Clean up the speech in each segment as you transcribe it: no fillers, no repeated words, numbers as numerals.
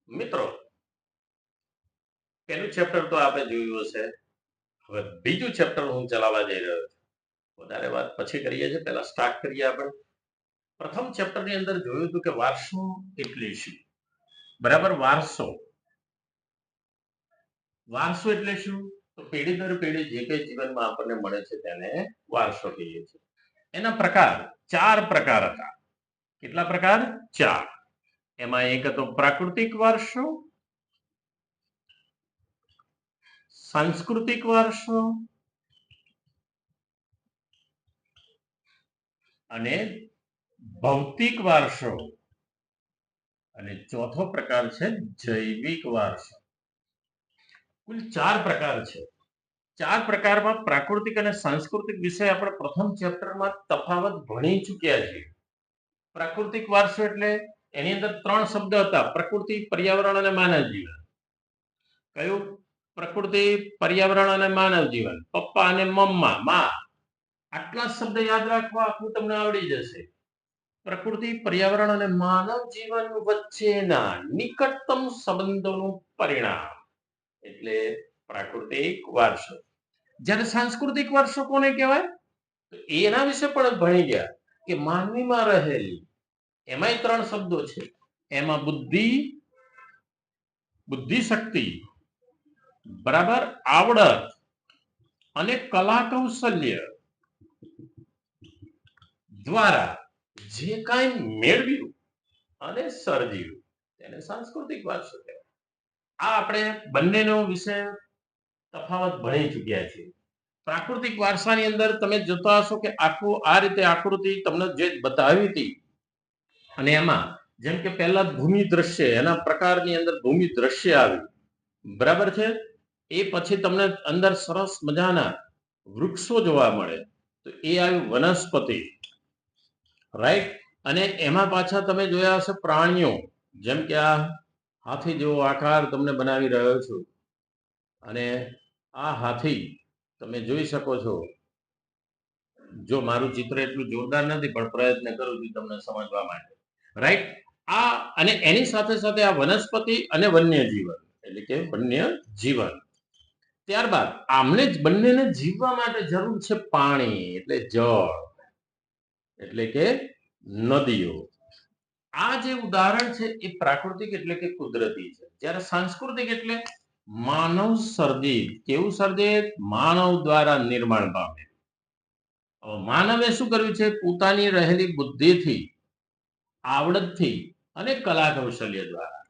મિત્રો, પહેલું ચેપ્ટર તો આપણે જોયું હશે. હવે બીજું ચેપ્ટર હું ચલાવવા જઈ રહ્યો છું. વધારે વાત પછી કરીએ છીએ, પહેલા સ્ટાર્ટ કરીએ. આપણે પ્રથમ ચેપ્ટરની અંદર જોયું હતું કે વારસો એટલે શું. બરાબર, વારસો એટલે શું? તો પેઢી દર પેઢી જે કંઈ જીવનમાં આપણને મળે છે તેને વારસો કહીએ છીએ. એના પ્રકાર 4 પ્રકાર હતા. કેટલા પ્રકાર? 4. એમાં એક હતો પ્રાકૃતિક વારસો, સાંસ્કૃતિક વારસો અને ભૌતિક વારસો, અને ચોથો પ્રકાર છે જૈવિક વારસો. કુલ 4 પ્રકાર છે. 4 પ્રકારમાં પ્રાકૃતિક અને સાંસ્કૃતિક વિષય આપણે પ્રથમ ચેપ્ટરમાં તફાવત ભણી ચૂક્યા છીએ. પ્રાકૃતિક વારસો એટલે એની અંદર 3 શબ્દ હતા: પ્રકૃતિ, પર્યાવરણ અને માનવ જીવન. કયું? પ્રકૃતિ, પર્યાવરણ અને માનવ જીવન. પપ્પા અને મમ્મા, માં. આટલા શબ્દ યાદ રાખવા, આખું તમને આવડી જશે. પ્રકૃતિ, પર્યાવરણ અને માનવ જીવન વચ્ચેના નિકટતમ સંબંધોનું પરિણામ એટલે પ્રાકૃતિક વારસો. જ્યારે સાંસ્કૃતિક વારસો કોને કહેવાય? તો એના વિશે પણ ભણી ગયા કે માનવીમાં રહેલી, એમાંય 3 શબ્દો છે. એમાં બુદ્ધિ શક્તિ, બરાબર, આવડત અને કલા કૌશલ્ય દ્વારા જે કાંઈ મેળવ્યું અને સર્જ્યું તેને સાંસ્કૃતિક વારસો કહેવાય. આ આપણે બંનેનો વિષય તફાવત ભણી ચૂક્યા છીએ. પ્રાકૃતિક વારસાની અંદર તમે જોતા હશો કે આખું આ રીતે આકૃતિ તમને જે બતાવી હતી, અને એમાં જેમ કે પહેલા ભૂમિ દ્રશ્ય, એના પ્રકારની અંદર ભૂમિ દ્રશ્ય આવ્યું, બરાબર છે. એ પછી તમને અંદર સરસ મજાના વૃક્ષો જોવા મળે, તો એ આવ્યું વનસ્પતિ, રાઈટ. અને એમાં પાછા તમે જોયા હશે પ્રાણીઓ, જેમ કે આ હાથી જેવો આકાર તમને બનાવી રહ્યો છું, અને આ હાથી તમે જોઈ શકો છો. જો મારું ચિત્ર એટલું જોરદાર નથી, પણ પ્રયત્ન કરું છું તમને સમજવા માટે, રાઈટ. આ અને એની સાથે સાથે આ વનસ્પતિ અને વન્ય જીવન એટલે કે વન્ય જીવન. ત્યારબાદ આમને જ બંનેને જીવવા માટે જરૂર છે પાણી એટલે જળ, એટલે કે નદીઓ. આ જે ઉદાહરણ છે એ પ્રાકૃતિક એટલે કે કુદરતી છે. જ્યારે સાંસ્કૃતિક એટલે માનવ સર્જિત. કેવું સર્જિત? માનવ દ્વારા નિર્માણ પામે. માનવે શું કર્યું છે? પોતાની રહેલી બુદ્ધિથી, આવડતથી અને કલા કૌશલ્ય દ્વારા.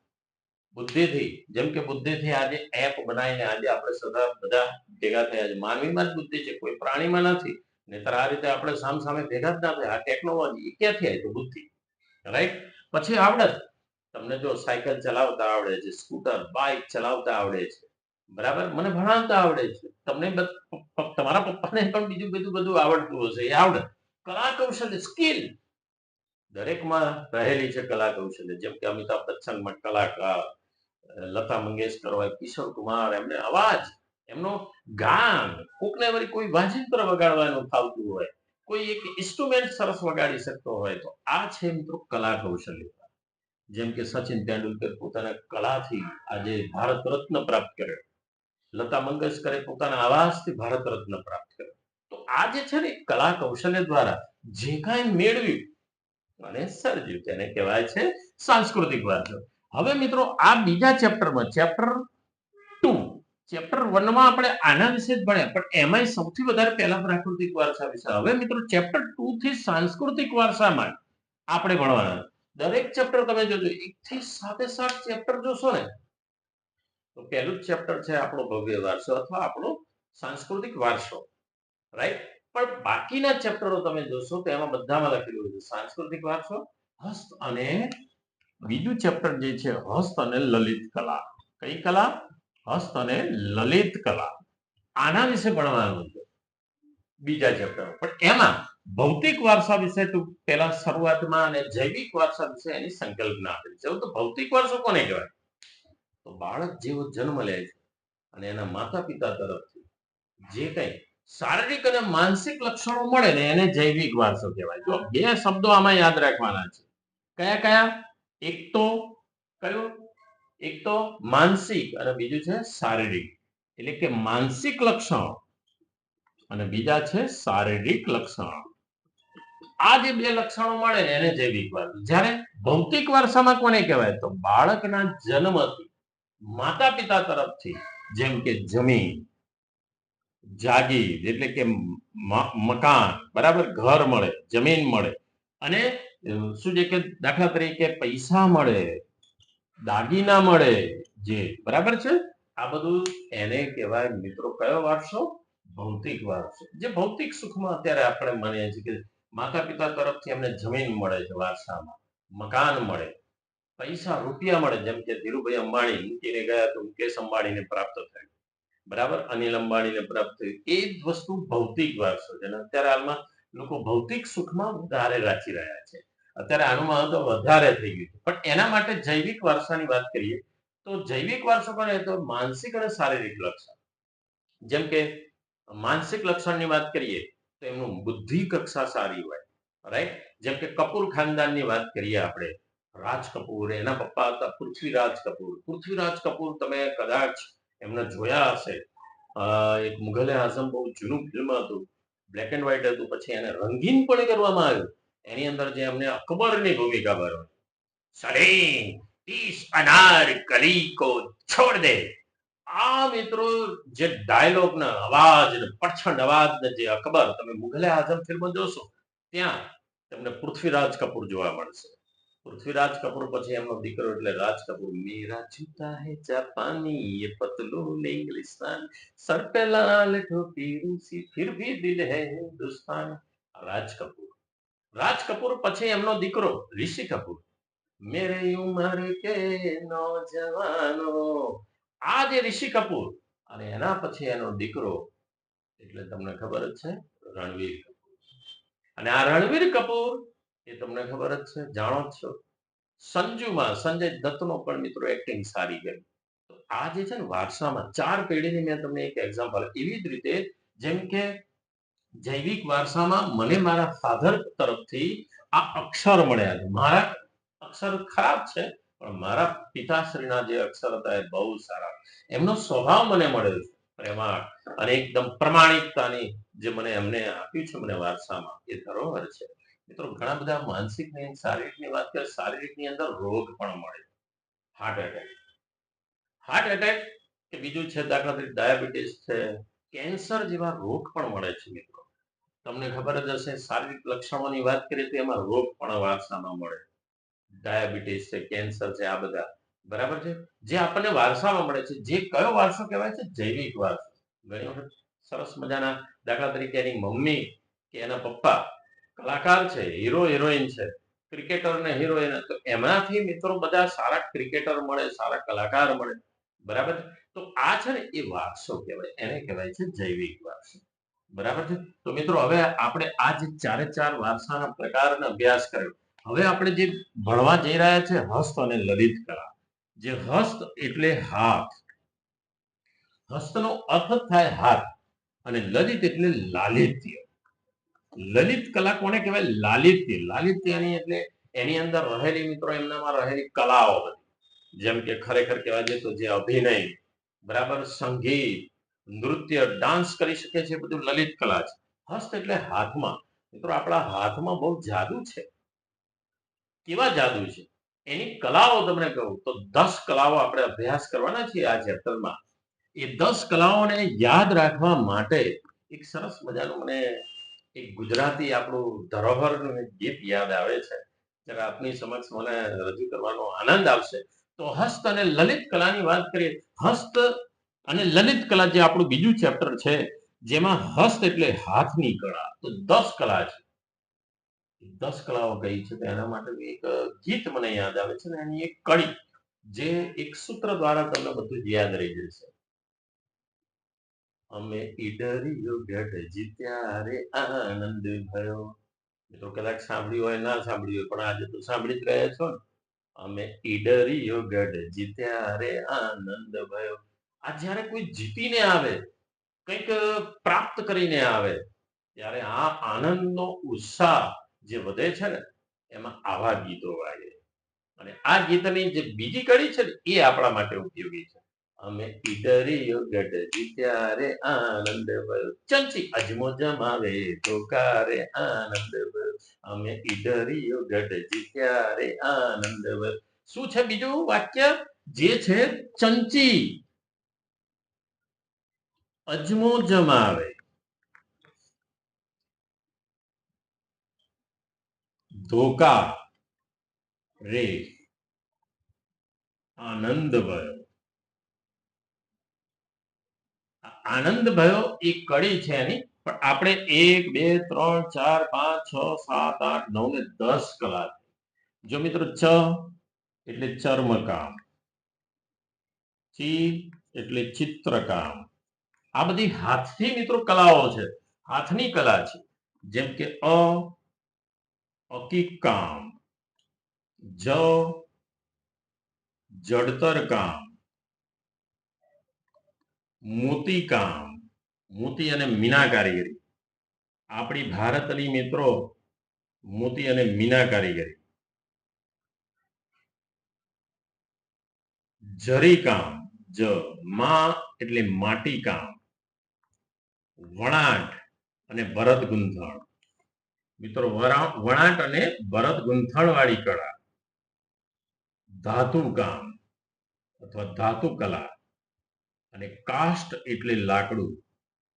બુદ્ધિથી, જેમ કે બુદ્ધિથી આજે એપ બનાવીને આજે આપણે સદા બધા ભેગા થયા છે. માનવીમાં જ બુદ્ધિ છે, કોઈ પ્રાણીમાં નથી. નહીતર આ રીતે આપણે સામે ભેગા જ ના થાય. આ ટેકનોલોજી ક્યાંથી આવી? તો બુદ્ધિ, રાઈટ. પછી આવડત. તમને જો સાયકલ ચલાવતા આવડે છે, સ્કૂટર, બાઇક ચલાવતા આવડે છે, બરાબર. મને ભણાવતા આવડે છે. તમને તમારા પપ્પાને પણ બીજું બધું આવડતું હશે, એ આવડત. કલા કૌશલ્ય, સ્કિલ, દરેકમાં રહેલી છે કલા કૌશલ્ય. જેમ કે અમિતાભ બચ્ચનમાં કલાકાર, લતા મંગેશકર હોય, કિશોર કુમાર, એમને અવાજ, એમનો ગાન, કોકને વળી કોઈ વાજિંત્ર વગાડવાનું ફાવતું હોય, કોઈ એક ઇન્સ્ટ્રુમેન્ટ સરસ વગાડી શકતો હોય, તો આ છે મિત્રો કલા કૌશલ્ય. જેમ કે સચિન તેંડુલકર પોતાના કલાથી આજે ભારત રત્ન પ્રાપ્ત કર્યો, લતા મંગેશકરે પોતાના અવાજથી ભારત રત્ન પ્રાપ્ત કર્યો. તો આ જે છે ને કલા કૌશલ્ય દ્વારા જે કાંઈ મેળવ્યું અને સર્જ્યું તેને કહેવાય છે સાંસ્કૃતિક વારસો. હવે મિત્રો આ બીજા ચેપ્ટરમાં, ચેપ્ટર 2, ચેપ્ટર 1 માં આપણે આના વિશે જ ભણ્યા, પણ એમાંય સૌથી વધારે પહેલા પ્રાકૃતિક વારસા વિશે. હવે મિત્રો ચેપ્ટર 2 થી સાંસ્કૃતિક વારસામાં આપણે ભણવાના. દરેક ચેપ્ટર તમે જોજો, 1 થી 7 ચેપ્ટર જોશો ને, તો પહેલું જ ચેપ્ટર છે આપણો ભવ્ય વારસો અથવા આપણો સાંસ્કૃતિક વારસો, રાઈટ. પણ બાકીના ચેપ્ટરો તમે જોશો તો એમાં બધામાં લખેલું છે સાંસ્કૃતિક વારસો, હસ્ત અને બીજું ચેપ્ટર જે છે હસ્ત અને લલિત કલા. કઈ કલા? હસ્ત અને લલિત કલા. આના વિશે ભણવાનું છે બીજા ચેપ્ટર. પણ એમાં ભૌતિક વારસા વિશે તો પહેલા શરૂઆતમાં અને જૈવિક વારસા વિશે એની સંકલ્પના આપેલી છે. તો ભૌતિક વારસો કોને કહેવાય? તો બાળક જેવો જન્મ લે છે અને એના માતા પિતા તરફથી જે કંઈ શારીરિક અને માનસિક લક્ષણો મળે ને એને જૈવિક વારસો કહેવાય. જો 2 શબ્દો આમાં યાદ રાખવાના છે. કયા કયા? એક તો કયો? એક તો માનસિક અને બીજું છે શારીરિક. એટલે કે માનસિક લક્ષણો અને બીજા છે શારીરિક લક્ષણો. આ જે બે લક્ષણો મળે ને એને જૈવિક વારસો. જ્યારે ભૌતિક વારસામાં કોને કહેવાય? તો બાળકના જન્મથી માતા પિતા તરફથી, જેમ કે જમીન, જાગીર એટલે કે મકાન, બરાબર, ઘર મળે, જમીન મળે, અને શું છે કે દાખલા તરીકે પૈસા મળે, દાગીના મળે, જે બરાબર છે, આ બધું એને કહેવાય મિત્રો કયો વારસો? ભૌતિક વારસો. જે ભૌતિક સુખમાં અત્યારે આપણે માનીએ છીએ કે માતા પિતા તરફથી અમને જમીન મળે છે વારસામાં, મકાન મળે, પૈસા રૂપિયા મળે, જેમ કે ધીરુભાઈ અંબાણી મૂકીને ગયા તો મુકેશ અંબાણીને પ્રાપ્ત થયું, બરાબર, અનિલ અંબાણીને પ્રાપ્ત થયું. એ જ વસ્તુ ભૌતિક વારસો છે. અત્યારે હાલમાં લોકો ભૌતિક સુખમાં વધારે રાચી રહ્યા છે. અત્યારે આનું મહત્વ વધારે થઈ ગયું છે. પણ એના માટે જૈવિક વારસાની વાત કરીએ તો જૈવિક વારસો કોને? તો માનસિક અને શારીરિક લક્ષણ. જેમ કે માનસિક લક્ષણની વાત કરીએ તો એમનું બુદ્ધિ કક્ષા સારી હોય, રાઈટ. જેમ કે કપૂર ખાનદાનની વાત કરીએ આપણે, રાજ કપૂર, એના પપ્પા હતા પૃથ્વીરાજ કપૂર. પૃથ્વીરાજ કપૂર તમે કદાચ એમને જોયા હશે. એક મુઘલે આઝમ બહુ જૂનું ફિલ્મ હતું, બ્લેક એન્ડ વ્હાઈટ હતું, પછી એને રંગીન પણ કરવામાં આવ્યું. એની અંદર જે એમને અકબરની ભૂમિકા ભરવાની, સલીમ इस अनारकली को छोड़ दे. આ મિત્રો જે ડાયલોગ ના અવાજ ને પડછંડ અવાજ ને જે અકબર, તમે મુઘલે આઝમ ફિલ્મ જોશો ત્યાં તમને પૃથ્વીરાજ કપૂર જોવા મળશે. પૃથ્વીરાજ કપૂર પછી એમનો દીકરો એટલે રાજ કપૂર. મેરા જૂતા હે જાપાની, ये पतलून इंग्लिस्तानी, सर पे लाल टोपी रूसी, फिर भी दिल है हिंदुस्तानी. રાજ કપૂર. રાજ કપૂર પછી એમનો દીકરો ઋષિ કપૂર. મેરી ઉમર કે નૌજવાનો. આ જે ઋષિ કપૂર અને એના પછી એનો દીકરો એટલે તમને ખબર જ છે રણવીર કપૂર. અને આ રણવીર કપૂર એ તમને ખબર જ છે, જાણો જ છો, સંજુમાં સંજય દત્તનો પણ મિત્રો એક્ટિંગ સારી ગઈ. તો આ જે છે ને વારસામાં 4 પેઢીની મેં તમને એક એક્ઝામ્પલ. એવી જ રીતે જેમ કે જૈવિક વારસામાં મને મારા ફાધર તરફથી આ અક્ષર મળ્યા છે. મારા અક્ષર ખરાબ છે પણ મારા પિતાશ્રીના જે અક્ષર હતા એ બહુ સારા. એમનો સ્વભાવ મને મળ્યો છે પ્રેમાળ અને એકદમ પ્રમાણિકતાની, જે મને એમને આપ્યું છે મને વારસામાં, એ ધરોહર છે. મિત્રો ઘણા બધા માનસિક ને શારીરિકની વાત કરીએ, શારીરિકની અંદર રોગ પણ મળે. હાર્ટ એટેક, હાર્ટ એટેક કે બીજું છે દાખલા તરીકે ડાયાબિટીસ છે, કેન્સર જેવા રોગ પણ મળે છે મિત્રો. તમને ખબર જ હશે, શારીરિક લક્ષણોની વાત કરીએ તો એમાં રોગ પણ વારસામાં મળે. ડાયાબિટીસ છે, કેન્સર છે, આ બધા બરાબર છે જે આપણને વારસામાં મળે છે. જે કયો વારસો કહેવાય છે? જૈવિક વારસો. ઘણી વખત સરસ મજાના દાખલા તરીકે એની મમ્મી કે એના પપ્પા કલાકાર છે, હીરો હિરોઈન છે, ક્રિકેટર ને હિરોઈન, તો એમનાથી મિત્રો બધા સારા ક્રિકેટર મળે, સારા કલાકાર મળે, બરાબર. તો આ છે ને એ વારસો કહેવાય, એને કહેવાય છે જૈવિક વારસો, બરાબર છે. તો મિત્રો હવે આપણે આ જે 4 વારસાના પ્રકારનો અભ્યાસ કર્યો. હવે આપણે જે ભણવા જઈ રહ્યા છે હસ્ત અને લલિત કલા. જે હસ્ત એટલે હાથ, હસ્તનો અર્થ થાય હાથ, અને લલિત એટલે લાલિત્ય. લલિત કલા કોને કહેવાય? લાલિત્ય. લાલિત્યની એટલે એની અંદર રહેલી મિત્રો એમનામાં રહેલી કલાઓ બધી, જેમ કે ખરેખર કહેવા જઈએ તો જે અભિનય, બરાબર, સંગીત, નૃત્ય, ડાન્સ કરી શકે છે, બધું લલિત કલા છે. હસ્ત એટલે હાથમાં. મિત્રો આપણા હાથમાં બહુ જાદુ છે. કેવા જાદુ છે એની કલાઓ તમને કહું તો 10 કલાઓ આપણે અભ્યાસ કરવાના છીએ આ ચેપ્ટરમાં. એ 10 કલાઓને યાદ રાખવા માટે એક સરસ મજાનું મને એક ગુજરાતી આપણું ધરોહરનું એક ગીત યાદ આવે છે, જ્યારે આપની સમક્ષ મને રજૂ કરવાનો આનંદ આવશે. તો હસ્ત અને લલિત કલાની વાત કરીએ. હસ્ત અને લલિત કલા જે આપણું બીજું ચેપ્ટર છે, જેમાં હસ્ત એટલે હાથની કળા. તો 10 કલા છે. 10 કલાઓ કઈ છે તો એના માટે એક ગીત મને યાદ આવે છે ને એની એક કડી, જે એક સૂત્ર દ્વારા તમને બધું જ યાદ રહી જશે. અમે ઈડરિયો ગઢ જીત્યા રે આનંદ ભયો. મિત્રો કદાચ સાંભળ્યું હોય, ના સાંભળ્યું હોય, પણ આજે તો સાંભળી જ રહ્યા છો ને. અમે ઈડરિયો ગઢ જીત્યા રે આનંદ ભયો. આ જ્યારે કોઈ જીતીને આવે, કંઈક પ્રાપ્ત કરીને આવે, ત્યારે આ આનંદનો ઉત્સાહ જે વધે છે ને, એમાં આવા ગીતો વાગે. અને આ ગીતની જે બીજી કડી છે ને એ આપણા માટે ઉપયોગી છે. અમે ઈડરીઓ ગઢજી ત્યારે આનંદ ભયો, ચંચી અજમો જમાવે તો કારે આનંદ ભયો, અમે ઈડરીઓ ગઢજી ત્યારે આનંદ ભયો. શું છે બીજું વાક્ય? જે છે ચંચી અજમો જમાવે, ધોકા રે આનંદ ભયો. આનંદ ભયો એ કડી છે એની, પણ આપણે 1 2 3 4 5 6 7 8 9 ને 10 કલા. જો મિત્રો ચ એટલે ચર્મકામ, ચી એટલે ચિત્રકામ. આ બધી હાથથી મિત્રો કલાઓ છે, હાથની કલા છે. જેમ કે અકીક કામ, જડતર કામ, મોતી કામ, મોતી અને મીના કારીગરી. આપણી ભારતની મિત્રો મોતી અને મીના કારીગરી. જરી કામ, માં એટલે માટી કામ, વણાટ અને ભરત ગૂંથણ. મિત્રો વણાટ અને ભરત ગૂંથણ વાળી કળા. ધાતુ કામ અથવા ધાતુ કલા, અને કાસ્ટ એટલે લાકડું.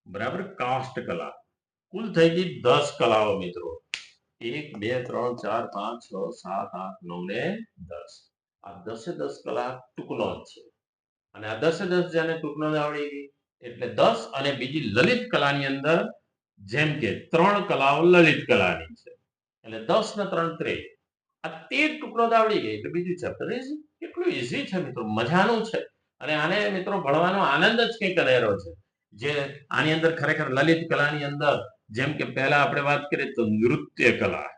બરાબર, કાસ્ટ કલા. કુલ થઈ ગઈ 10 કલાઓ મિત્રો. 1 2 3 4 5 6 7 8 9 ને 10. આ 10 કલા ટૂંકનો જ છે. અને આ 10 જેને ટૂંકનો આવડી ગઈ એટલે 10. અને બીજી લલિત કલાની અંદર જેમ કે 3 કલાઓ લલિત કલાની છે એટલે 10 ને 3 13. આ 13 ટુકડો આવડી ગઈ એટલે બીજું ચેપ્ટર કેટલું ઈઝી છે મિત્રો, મજાનું છે. અને આને મિત્રો ભણવાનો આનંદ જ કંઈક અનેરો છે. જે આની અંદર ખરેખર લલિત કલાની અંદર જેમ કે પહેલા આપણે વાત કરીએ તો નૃત્ય કલા,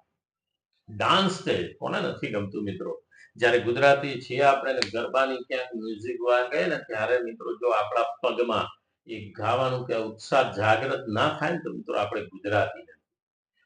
ડાન્સ છે. કોને નથી ગમતું મિત્રો? જ્યારે ગુજરાતી છીએ આપણે ગરબાની ક્યાંક મ્યુઝિક વાગે ને ત્યારે મિત્રો જો આપણા પગમાં એ ગાવાનું કે ઉત્સાહ જાગૃત ના થાય ને તો મિત્રો આપણે ગુજરાતી નથી.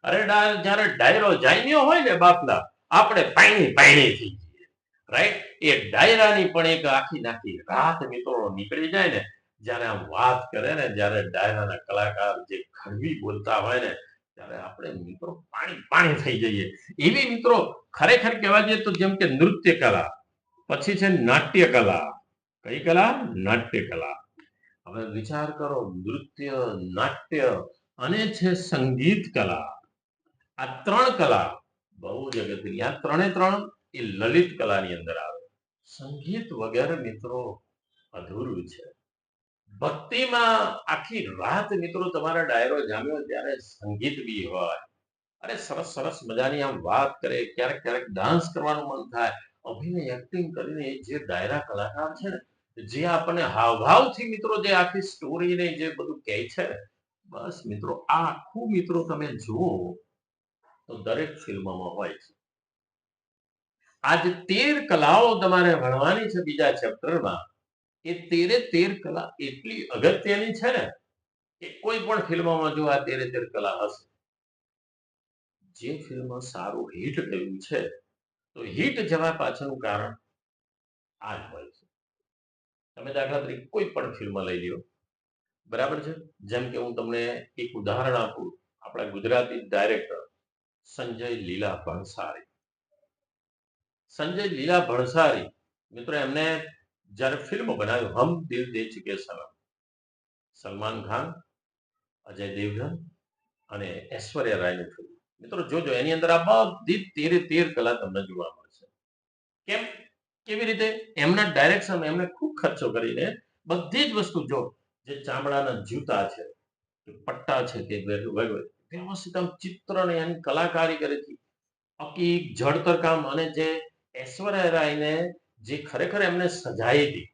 અરે જ્યારે ડાયરો જામ્યો હોય ને બાપલા, આપણે પાણી પાણી થઈ જઈએ. રાઈટ? એ ડાયરાની પણ એક આખી રાત મિત્રો નીકળી જાય ને જ્યારે આમ વાત કરે ને, જ્યારે ડાયરાના કલાકાર જે ખડવી બોલતા હોય ને ત્યારે આપણે મિત્રો પાણી પાણી થઈ જઈએ. એવી મિત્રો ખરેખર કહેવા જઈએ તો જેમ કે નૃત્ય કલા, પછી છે નાટ્ય કલા. કઈ કલા? નાટ્ય કલા. હવે વિચાર કરો, નૃત્ય, નાટ્ય અને છે સંગીત કલા. આ 3 કલા બહુ જ અગત્યની. આ 3 એ લલિત કલાની અંદર આવે. સંગીત વગેરે મિત્રો અધૂરું છે. ભક્તિમાં આખી રાત મિત્રો તમારા ડાયરો જામ્યો ત્યારે સંગીત બી હોય. અરે સરસ સરસ મજાની આમ વાત કરે, ક્યારેક ક્યારેક ડાન્સ કરવાનું મન થાય. અભિનય એક્ટિંગ કરીને જે ડાયરા કલાકાર છે ને, જે આપણને હાવભાવથી મિત્રો જે આખી સ્ટોરીને જે બધું કહે છે, બસ મિત્રો આ આખું મિત્રો તમે જુઓ તો દરેક ફિલ્મમાં હોય છે. આ જે 13 કલાઓ તમારે ભણવાની છે બીજા ચેપ્ટરમાં, એ 13 કલા એટલી અગત્યની છે ને કે કોઈ પણ ફિલ્મમાં જો આ 13 કલા હશે, જે ફિલ્મ સારું હિટ થયું છે તો હિટ જવા પાછળનું કારણ આ જ હોય છે. તમે દાખલા તરીકે કોઈ પણ ફિલ્મ લઈ લ્યો, બરાબર છે. જેમ કે હું તમને એક ઉદાહરણ આપું, આપણા ગુજરાતી ડાયરેક્ટર સંજય લીલા ભણસારી. સંજય લીલા ભણસારી મિત્રો એમને જ્યારે ફિલ્મ બનાવ્યું હમ દિલ દે ચુકે સનમ, સલમાન ખાન, અજય દેવગન અને ઐશ્વર્યા રાયની ફિલ્મ. મિત્રો જોજો, એની અંદર આ બધી 13 કલા તમને જોવા મળશે. કેમ? કેવી રીતે? એમના ડાયરેક્શન, એમને ખૂબ ખર્ચો કરીને બધી જ વસ્તુ, જો જે ચામડાના જૂતા છે, પટ્ટા છે કે વ્યવસ્થિત આમ ચિત્ર ને એની કલાકારી કરી, અકીક જડતર કામ, અને જે ઐશ્વર્યા રાયને જે ખરેખર એમને સજાઈ હતી,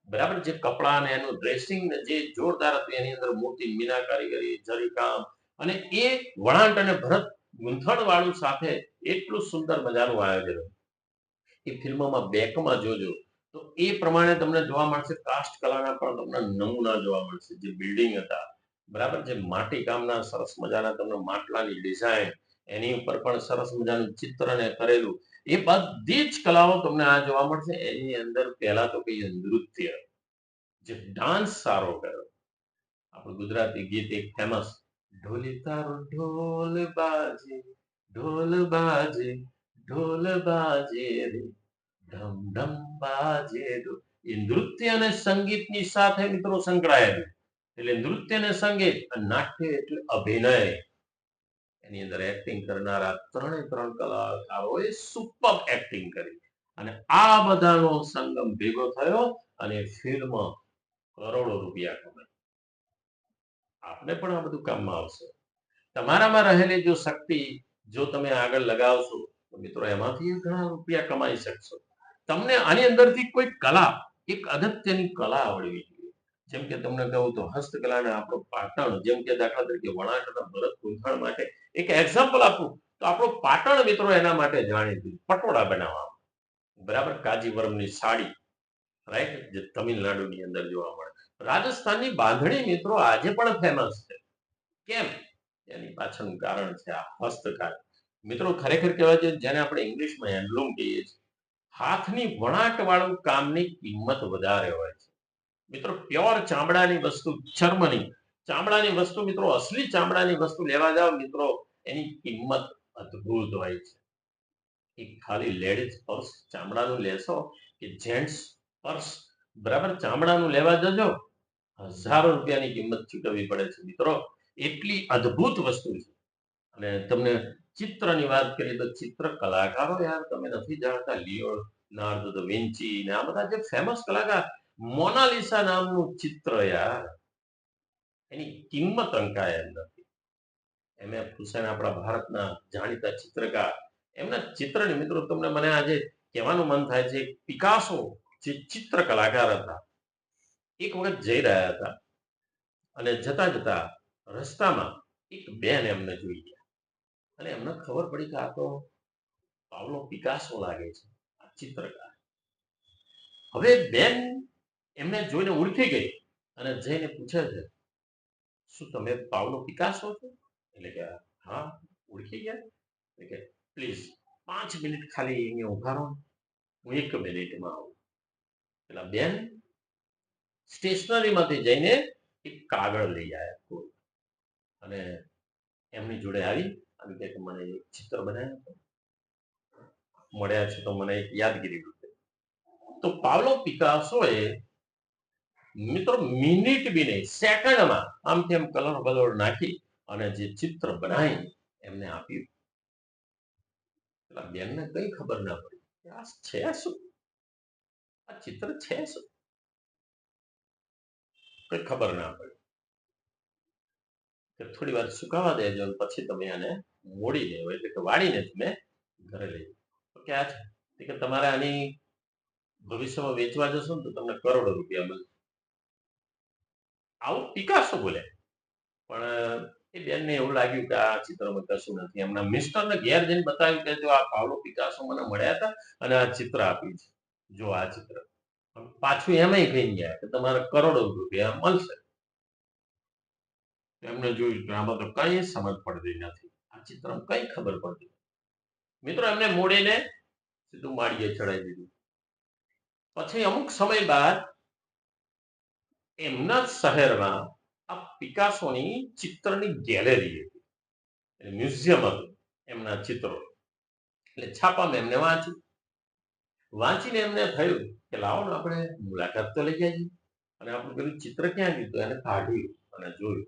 બરાબર, જે કપડા ને એનું ડ્રેસિંગ ને જે જોરદાર હતું, એની અંદર મોતી મીના કારીગરી, જરી કામ અને એ વણાટ અને ભરત ગૂંથણ વાળું સાથે એટલું સુંદર મજાનું આયોજન. એ ફિલ્મોમાં બેકમાં જોજો તો એ પ્રમાણે તમને જોવા મળશે. કાસ્ટ કલાના પણ તમને નમૂના જોવા મળશે. જે બિલ્ડિંગ હતા, બરાબર, જે માટી કામના સરસ મજાના તમને માટલાની ડિઝાઇન, એની ઉપર પણ સરસ મજાનું ચિત્રને કરેલું, એ બધી જ કલાઓ તમને આ જોવા મળશે. એની અંદર પહેલા તો કહીએ નૃત્ય, જે ડાન્સ સારો કર્યો. આપણું ગુજરાતી ગીત એક ફેમસ, ઢોલી તારો ઢોલ બાજે, ઢોલ બાજે, ઢોલ બાજે રે, ઢમ ઢમ બાજે ઢોલ. એ નૃત્ય અને સંગીતની સાથે મિત્રો સંકળાયેલું. એટલે નૃત્ય અને સંગીત, નાટ્ય એટલે અભિનય. એની અંદર એક્ટિંગ કરનારા ત્રણ કલાકારોએ સુપર એક્ટિંગ કરી અને આ બધાનો સંગમ ભેગો થયો અને ફિલ્મ કરોડો રૂપિયા કમાઈ. આપને પણ આ બધું કામમાં આવશે. તમારામાં રહેલી જો શક્તિ જો તમે આગળ લગાવશો તો મિત્રો એમાંથી ઘણા રૂપિયા કમાઈ શકશો. તમને આની અંદરથી કોઈ કલા, એક અગત્યની કલા આવડવી જોઈએ. જેમ કે તમને કહું તો હસ્તકલાના આપણો પાટણ, જેમ કે દાખલા તરીકે વણાટના ભરત ગૂંથણ માટે એક એક્ઝામ્પલ આપું તો આપણો પાટણ મિત્રો એના માટે જાણીતું, પટોળા બનાવવા, બરાબર, કાજીવરમની સાડી, રાઈટ, જે તમિલનાડુની અંદર જોવા મળે. રાજસ્થાનની બાંધણી મિત્રો આજે પણ ફેમસ છે. કેમ? એની પાછળનું કારણ છે આ હસ્તકલા. મિત્રો ખરેખર કહેવાય છે જેને આપણે ઇંગ્લિશમાં હેન્ડલૂમ કહીએ છીએ. હાથની વણાટ વાળું કામની કિંમત વધારે હોય છે. મિત્રો પ્યોર ચામડાની વસ્તુ, ચર્મની ચામડાની વસ્તુ, મિત્રો અસલી ચામડાની વસ્તુ લેવા જાવ મિત્રો, એની કિંમત અદ્ભુત હોય છે. એક ખાલી લેડીઝ પર્સ ચામડાનું લેશો કે જેન્ટ્સ પર્સ, બરાબર, ચામડાનું લેવા જજો, હજારો રૂપિયાની કિંમત ચૂકવવી પડે છે મિત્રો. એટલી અદ્ભુત વસ્તુ છે. અને તમને ચિત્રની વાત કરીએ તો ચિત્ર કલાકારો, યાર તમે નથી જાણતા, લિયોનાર્દો દ વિન્ચી ને આ બધા જે ફેમસ કલાકાર, મોનાલિસા નામનું ચિત્ર, યાર એની કિંમત અંકાય એમ નથી. એમ.એફ. હુસૈન આપણા ભારતના જાણીતા ચિત્રકાર, એમના ચિત્રની મિત્રો તમને મને આજે કહેવાનું મન થાય છે. પિકાસો જે ચિત્ર કલાકાર હતા, એક વખત જઈ રહ્યા હતા અને જતા જતા રસ્તામાં એક બેન એમને જોઈ ગયા અને એમને ખબર પડી કે આ તો પાવલો પિકાસો લાગે છે, આ ચિત્રકાર. હવે બેન એમને જોઈને ઓળખી ગઈ અને જઈને પૂછે છે, શું તમે પાવલો પિકાસો છો? એટલે કે હા, ઓળખી ગયા. એટલે કે પ્લીઝ 5 મિનિટ ખાલી અહીંયા ઉભા રહો, હું 1 મિનિટમાં આવું. પેલા બેન સ્ટેશનરીમાંથી જઈને એક કાગળ લઈ આવ્યા અને એમની જોડે આવી અને કે મને એક ચિત્ર બનાવ્યું, મળ્યા છે તો મને એક યાદગીરી રૂપે. તો પાવલો પિકાસોએ મિત્રો મિનિટ બી નહીં, સેકન્ડમાં આમથી આમ કલર બલર નાખી અને જે ચિત્ર બનાવી એમને આપ્યું. પેલા બેનને કઈ ખબર ના પડી કે આ છે શું, આ ચિત્ર છે શું, કઈ ખબર ના પડી. કે થોડી વાર સુકાવા દેજો પછી તમે આને મોડી લેવો, એટલે કે વાળીને તમે ઘરે લઈ જાઓ. તો કે આ છે કે તમારે આની ભવિષ્યમાં વેચવા જશો ને તો તમને કરોડો રૂપિયા મળશે. આવું પિકાસો બોલે. પણ એ બેનને એવું લાગ્યું કે આ ચિત્રમાં કશું નથી. એમના મિસ્ટરને ઘેર જઈને બતાવ્યું કે જો આ પાવલો પિકાસો મને મળ્યા હતા અને આ ચિત્ર આપ્યું છે, જો આ ચિત્ર. પાછું એમાંય કહી ગયા કે તમારે કરોડો રૂપિયા મળશે. એમને જોયું કે આમાં તો કઈ સમજ પડતી નથી, આ ચિત્રમાં કઈ ખબર પડતી. મિત્રો એમને મોડીને સીધું માળીએ ચડાવી દીધું. પછી અમુક સમય બાદ એમના શહેરમાં આ પિકાસોની ચિત્રની ગેલેરી હતી, મ્યુઝિયમ હતું એમના ચિત્રો. એટલે છાપામાં એમને વાંચીને એમને થયું કે લાવો ને આપણે મુલાકાત તો લઈ જઈએ. અને આપણું પેલું ચિત્ર ક્યાં ગયું, એને કાઢ્યું અને જોયું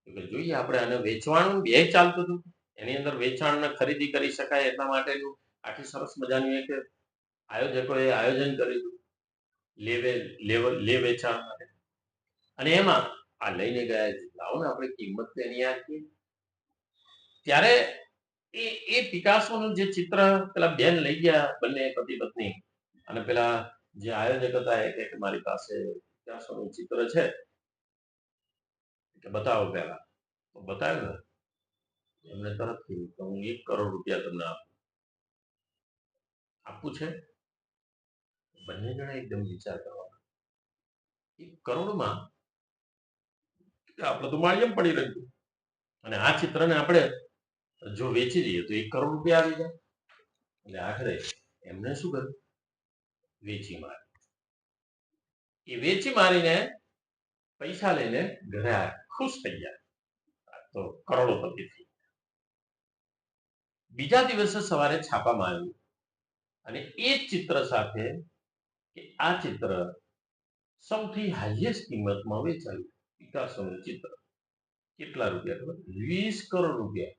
કે જોઈએ આપણે આને વેચવાનું બે ચાલતું હતું. એની અંદર વેચાણ ને ખરીદી કરી શકાય એટલા માટેનું આખી સરસ મજાનું એક આયોજકોએ આયોજન કર્યું લે વેચાણ માટે. અને એમાં આ લઈને ગયા, લાવો ને આપણે કિંમત તો એની આપીએ. ત્યારે એ પિકાસોનું જે ચિત્ર પેલા બેન લઈ ગયા, બંને પતિ પત્ની, અને પેલા જે આયોજક હતા એ કે મારી પાસે પિકાસોનું ચિત્ર છે, કે બતાવો પહેલા. તો બતાવ્યું ને એમને તરત કીધું કે હું 1 કરોડ રૂપિયા તમને આપું છે. બંને જણા એકદમ વિચાર કરવાના. 1 કરોડમાં આપણે તો માળિયમ પડી રહ્યું અને આ ચિત્રને આપણે જો વેચી દઈએ તો 1 કરોડ રૂપિયા આવી જાય. એટલે આખરે એમને શું કર્યું? વેચી મારી. એ વેચી મારીને પૈસા લઈને ઘરે ખુશ થઈ ગયા, તો કરોડોપતિ થઈ. બીજા દિવસે સવારે છાપામાં આવ્યું અને એ ચિત્ર સાથે કે આ ચિત્ર સૌથી હાઈએસ્ટ કિંમતમાં વેચાયું. પિકાસોનું ચિત્ર કેટલા રૂપિયા? 20 કરોડ રૂપિયા.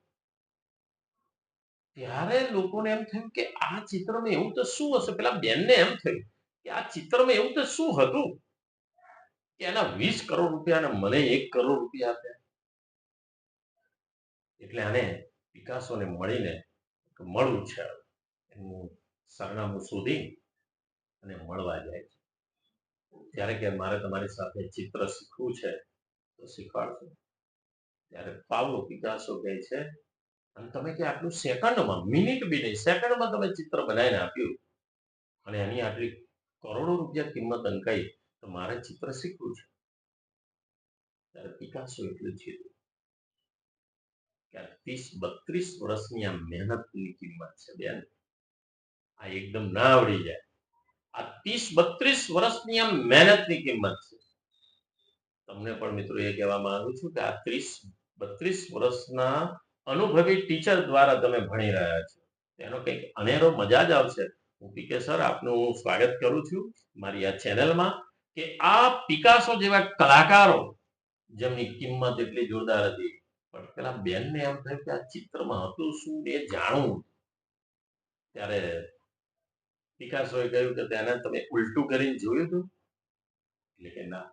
ત્યારે લોકોને એમ થયું કે આ ચિત્રમાં એવું તો શું હશે? પેલા બેનને એમ થયું કે આ ચિત્રમાં એવું તો શું હતું કે એના 20 કરોડ રૂપિયા અને મને 1 કરોડ રૂપિયા આપ્યા. એટલે આને પિકાસોને મળીને મળવું છે, એનું સરનામું શોધી અને મળવા જાય છે. ત્યારે કે મારે તમારી સાથે ચિત્ર શીખવું છે તો શીખવાડશો. ત્યારે પાવલો પિકાસો કહે છે, અને તમે કે આટલું સેકન્ડમાં, મિનિટ બી નહીં, સેકન્ડમાં તમે ચિત્ર બનાવીને આપ્યું અને એની આટલી કરોડો રૂપિયા કિંમત અંકાઈ, તો મારે ચિત્ર શીખવું છે. ત્યારે પિકાસો એટલું છે કે 30-32 વર્ષની આ મહેનતની કિંમત છે બેન. આ એકદમ ના આવડી જાય. આ 30-32 વર્ષની આ મહેનતની કિંમત છે. તમને પણ મિત્રો એ કહેવા માંગુ છું કે આ 30-32 વર્ષના અનુભવી ટીચર દ્વારા તમે ભણી રહ્યા છો, તેનો કંઈક અનેરો મજા જ આવશે. હું પીકે સર આપનું હું સ્વાગત કરું છું મારી આ ચેનલમાં, કે આ પિકાસો જેવા કલાકારો જેમની કિંમત એટલી જોરદાર હતી, પણ પેલા બેનને એમ થયું કે આ ચિત્રમાં હતું શું એ જાણવું. ત્યારે પિકાસોએ કહ્યું કે તેને તમે ઉલટું કરીને જોયું હતું? એટલે કે ના.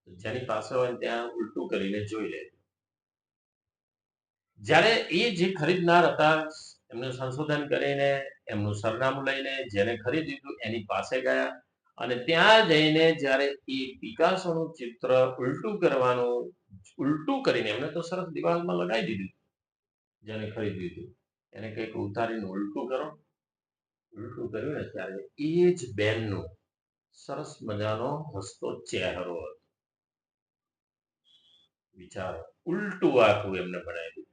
જેની પાસે હોય ત્યાં ઉલટું કરીને જોઈ લે. જ્યારે એ જે ખરીદનાર હતા એમનું સંશોધન કરીને એમનું સરનામું લઈને જેને ખરીદ્યું એની પાસે ગયા અને ત્યાં જઈને જ્યારે એ પિકાસોનું ચિત્ર ઉલટું કરીને એમને તો સરસ દિવાલમાં લગાવી દીધું. જેને ખરીદ્યું હતું એને કંઈક ઉતારીને ઉલટું કર્યું ને ત્યારે એ જ બેનનો સરસ મજાનો હસતો ચહેરો હતો. વિચારો, ઉલટું આખું એમને બનાવી દીધું.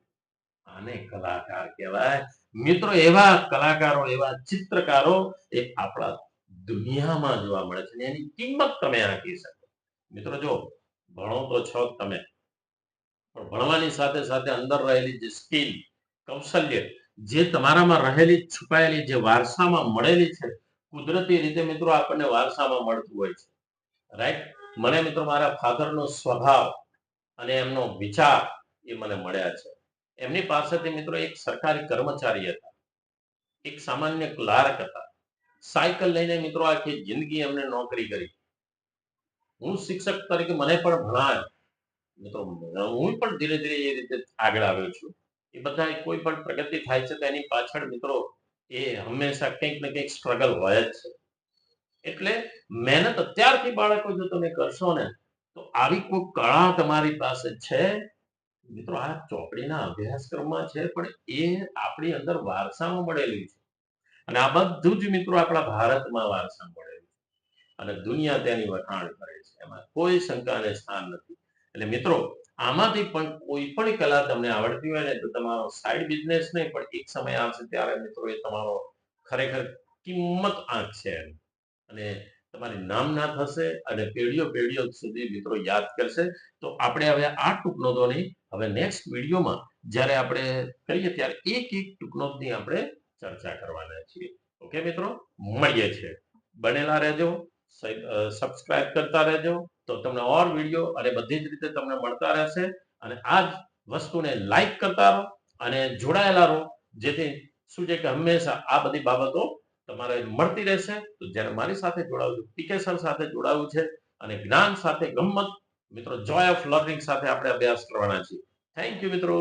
આને કલાકાર કહેવાય. મિત્રો, એવા કલાકારો, એવા ચિત્રકારો એ આપણા દુનિયામાં જોવા મળે છે, એની કિંમત તમે આંકી શકો. મિત્રો જો, ભણો તો છો તમે, પણ ભણવાની સાથે સાથે અંદર રહેલી જે સ્કિલ, કૌશલ્ય, જે તમારામાં રહેલી છુપાયેલી, જે વારસામાં મળેલી છે, કુદરતી રીતે મિત્રો આપણને વારસામાં મળતું હોય છે, રાઈટ. મને મિત્રો મારા ફાધરનો સ્વભાવ અને એમનો વિચાર એ મને મળ્યા છે. એમની પાસેથી મિત્રો એક સરકારી કર્મચારી હતા, એક સામાન્ય ક્લાર્ક હતા, સાયકલ લઈને મિત્રો આખી જિંદગી એમને નોકરી કરી. હું શિક્ષક તરીકે મને પણ ભણાયો મિત્રો, હું પણ ધીરે ધીરે એ રીતે આગળ આવ્યો છું. એ બધા કોઈ પણ પ્રગતિ થાય છે તો એની પાછળ મિત્રો એ હંમેશા કંઈક ને કંઈક સ્ટ્રગલ હોય જ છે. એટલે મહેનત અત્યારથી બાળકો જો તમે કરશો ને, તો આવી કોઈ કળા તમારી પાસે છે મિત્રો, આ ચોપડીના અભ્યાસક્રમમાં છે, પણ એ આપણી અંદર વારસામાં મળેલી છે. અને આ બધું જ મિત્રો આપણા ભારતમાં વારસા મળેલું છે અને દુનિયા તેની વખાણ કરે છે, એમાં કોઈ શંકાને સ્થાન નથી. એટલે મિત્રો, આમાંથી પણ કોઈ પણ કલા તમને આવડતી હોય ને, તો તમારો સાઈડ બિઝનેસ નહીં, પણ એક સમય આવશે ત્યારે મિત્રો એ તમારો ખરેખર કિંમત આંક છે અને તમારી નામના થશે અને પેઢીઓ પેઢીઓ સુધી મિત્રો યાદ કરશે. તો આપણે હવે આ ટૂંકનોટોની હવે નેક્સ્ટ વિડીયોમાં જ્યારે આપણે કરીએ ત્યારે એક એક ટૂંકનોટની આપણે ચર્ચા કરવાના છીએ. ઓકે મિત્રો, મળીએ છીએ. બનેલા રહેજો, સબસ્ક્રાઇબ કરતા રહેજો, તો તમને ઓર વિડીયો અને બધી જ રીતે તમને મળતા રહેશે. અને આ જ વસ્તુને લાઈક કરતા રહો અને જોડાયેલા રહો, જેથી શું છે કે હંમેશા આ બધી બાબતો તમારે મળતી રહેશે. તો જ્યારે મારી સાથે જોડાવું, પીકે સર સાથે જોડાવું છે અને જ્ઞાન સાથે ગમ્મત મિત્રો, જોય ઓફ લર્નિંગ સાથે આપણે અભ્યાસ કરવાના છીએ. થેન્ક યુ મિત્રો.